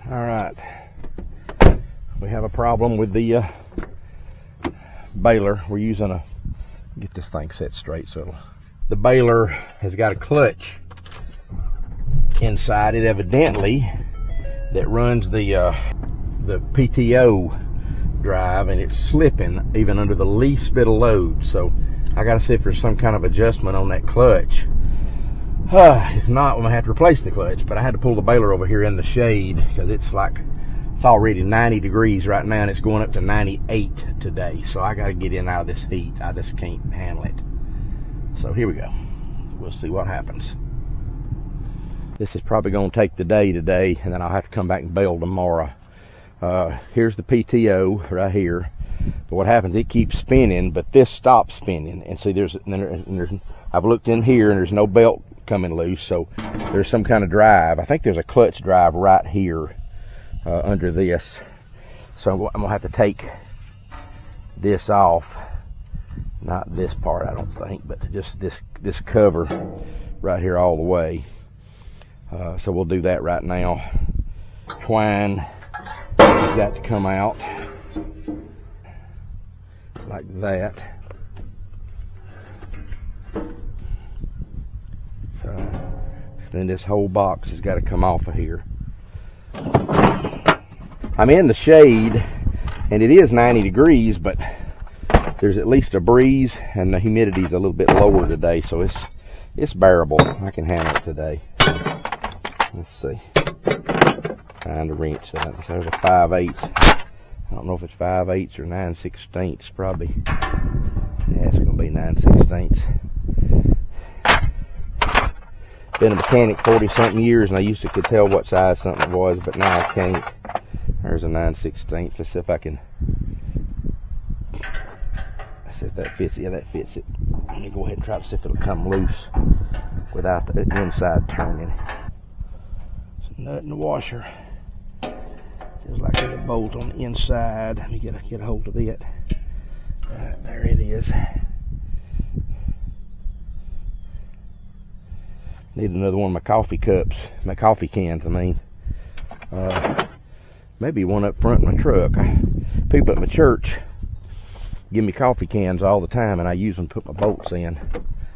Alright, we have a problem with the Baler. We're using get this thing set straight so the Baler has got a clutch inside it, evidently, that runs the PTO drive, and it's slipping even under the least bit of load. So I gotta see if there's some kind of adjustment on that clutch. If not, I'm gonna have to replace the clutch. But I had to pull the Baler over here in the shade because it's already 90 degrees right now, and it's going up to 98 today. So I gotta get in out of this heat. I just can't handle it. So here we go. We'll see what happens. This is probably gonna take the day today, and then I'll have to come back and bale tomorrow. Here's the PTO right here. But what happens, it keeps spinning, but this stops spinning. And see, I've looked in here, and there's no belt coming loose, so there's some kind of drive. I think there's a clutch drive right here under this. So I'm gonna have to take this off. Not this part, I don't think, but just this cover right here all the way. So we'll do that right now. Twine has got to come out like that. Then this whole box has got to come off of here. I'm in the shade, and it is 90 degrees, but there's at least a breeze, and the humidity's a little bit lower today, so it's bearable. I can handle it today. Let's see. Trying to wrench that. So there's a 5/8. I don't know if it's 5/8 or 9/16. Probably. Yeah, it's gonna be 9/16. Been a mechanic 40-something years, and I used to could tell what size something was, but now I can't. There's a 9/16. Let's see if I can. Let's see if that fits it. Yeah, that fits it. Let me go ahead and try to see if it'll come loose without the inside turning. It's a nut in the washer. Feels like there's a bolt on the inside. Let me get a hold of it. Right, there it is. Need another one of my coffee cups, my coffee cans, I mean. Maybe one up front in my truck. People at my church give me coffee cans all the time, and I use them to put my bolts in.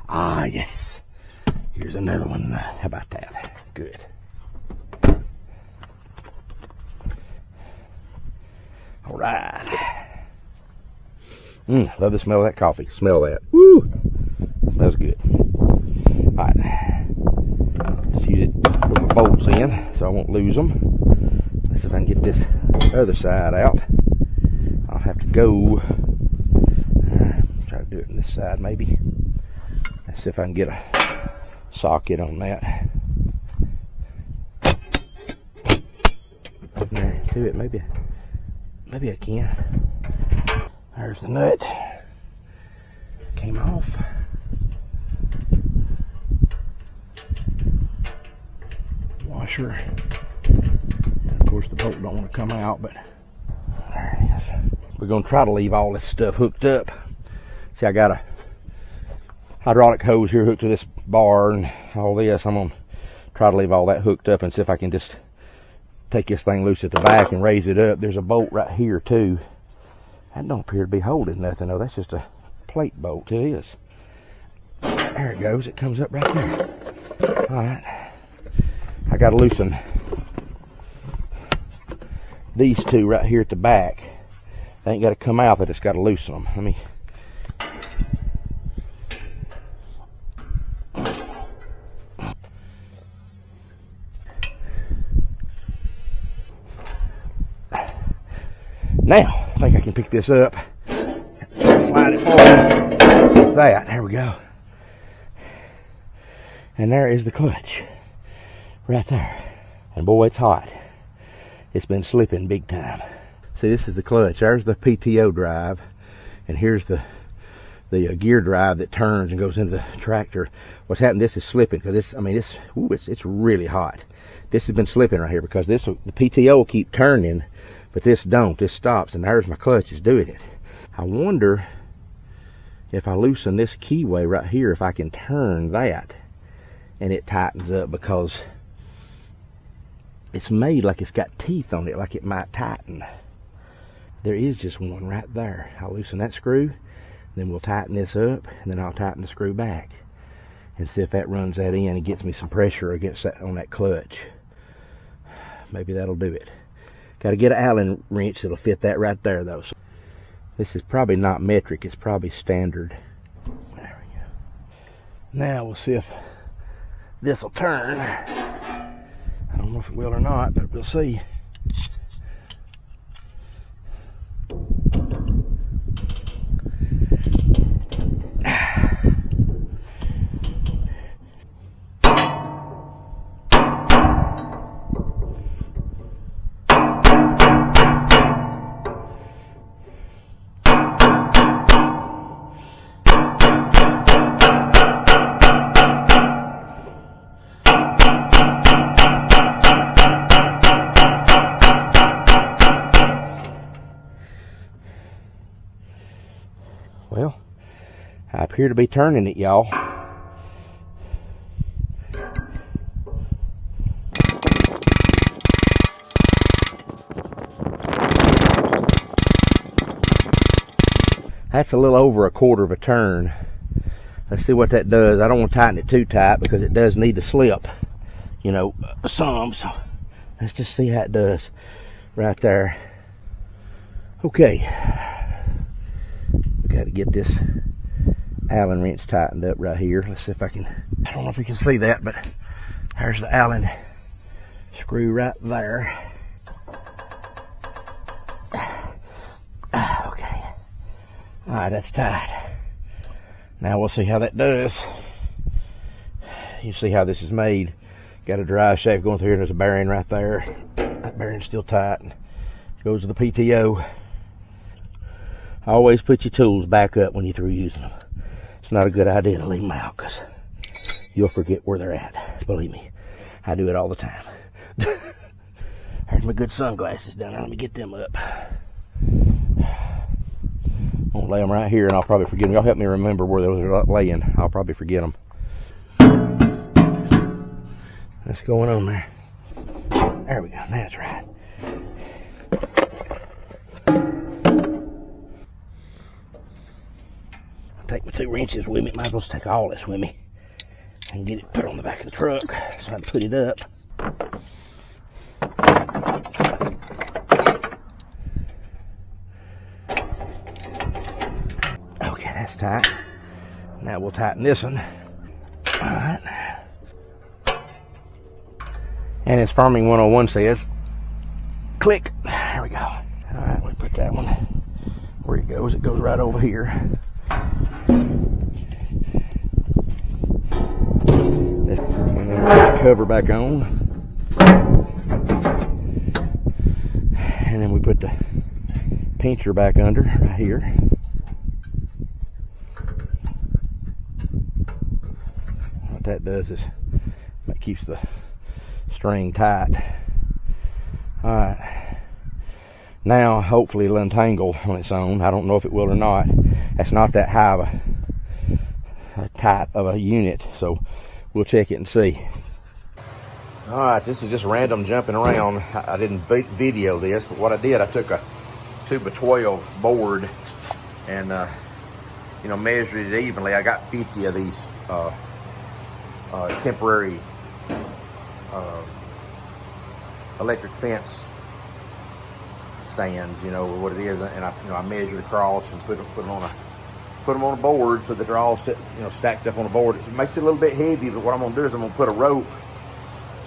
Ah, yes. Here's another one. How about that? Good. All right. Love the smell of that coffee. Smell that. Woo! Smells good. All right. Just use it to put my bolts in so I won't lose them. Let's see if I can get this other side out. I'll have to go. Try to do it on this side maybe. Let's see if I can get a socket on that. There, do it. Maybe I can. There's the nut. Came off. Washer. And of course the bolt don't want to come out, but there it is. We're going to try to leave all this stuff hooked up. See, I got a hydraulic hose here hooked to this bar and all this. I'm going to try to leave all that hooked up and see if I can just take this thing loose at the back and raise it up. There's a bolt right here too. That don't appear to be holding nothing though. That's just a plate bolt. It is. There it goes. It comes up right there. Alright. I got to loosen these two right here at the back. They ain't got to come out, but it's got to loosen them. Let me. Now, I think I can pick this up, slide it forward, like that. There we go. And there is the clutch, right there. And boy, it's hot. It's been slipping big time. See, this is the clutch. There's the PTO drive, and here's the gear drive that turns and goes into the tractor. What's happened? This is slipping because it's really hot. This has been slipping right here because the PTO will keep turning. But this don't. This stops, and there's my clutch is doing it. I wonder if I loosen this keyway right here, if I can turn that and it tightens up, because it's made like it's got teeth on it, like it might tighten. There is just one right there. I'll loosen that screw, then we'll tighten this up, and then I'll tighten the screw back and see if that runs that in and gets me some pressure against that on that clutch. Maybe that'll do it. Got to get an Allen wrench that'll fit that right there though. So this is probably not metric, it's probably standard. There we go. Now we'll see if this will turn. I don't know if it will or not, but we'll see. Well, I appear to be turning it, y'all. That's a little over a quarter of a turn. Let's see what that does. I don't want to tighten it too tight because it does need to slip, you know, some. So let's just see how it does right there. Okay. Got to get this Allen wrench tightened up right here. Let's see if I can, I don't know if you can see that, but there's the Allen screw right there. Okay. Alright, that's tight. Now we'll see how that does. You see how this is made. Got a drive shaft going through here. There's a bearing right there. That bearing's still tight. And goes to the PTO. Always put your tools back up when you're through using them. It's not a good idea to leave them out because you'll forget where they're at. Believe me, I do it all the time. There's my good sunglasses down there. Let me get them up. I'm going to lay them right here and I'll probably forget them. Y'all help me remember where those are laying. I'll probably forget them. What's going on there? There we go. That's right. Take my 2 wrenches with me. Might as well take all this with me and get it put on the back of the truck so I can put it up. Okay, that's tight. Now we'll tighten this one. Alright. And as Farming 101 says, click. There we go. Alright, we put that one where it goes. It goes right over here. And then put the cover back on, and then we put the pincher back under right here. What that does is it keeps the string tight. Alright, now hopefully it'll untangle on its own. I don't know if it will or not. That's not that high of a tight of a unit, so we'll check it and see. Alright, this is just random jumping around. I didn't video this, but what I did, I took a 2x12 board and you know, measured it evenly. I got 50 of these temporary electric fence stands, you know, what it is, and I measured across and put them on a board so that they're all set, you know, stacked up on a board. It makes it a little bit heavy, but what I'm gonna do is I'm gonna put a rope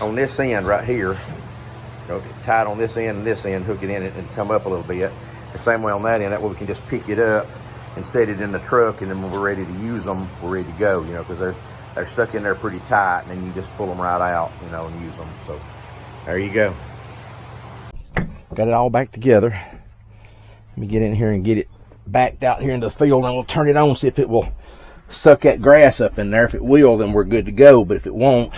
on this end right here, you know, tie it on this end and this end, hook it in it and come up a little bit. The same way on that end, that way we can just pick it up and set it in the truck, and then when we're ready to use them, we're ready to go, you know, because they're stuck in there pretty tight, and then you just pull them right out, you know, and use them. So there you go. Got it all back together. Let me get in here and get it backed out here into the field, and we'll turn it on, see if it will suck that grass up in there. If it will, then we're good to go, but if it won't,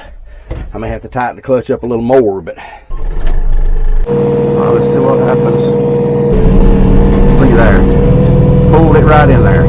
I may have to tighten the clutch up a little more. But let's see what happens. Look at there, pulled it right in there.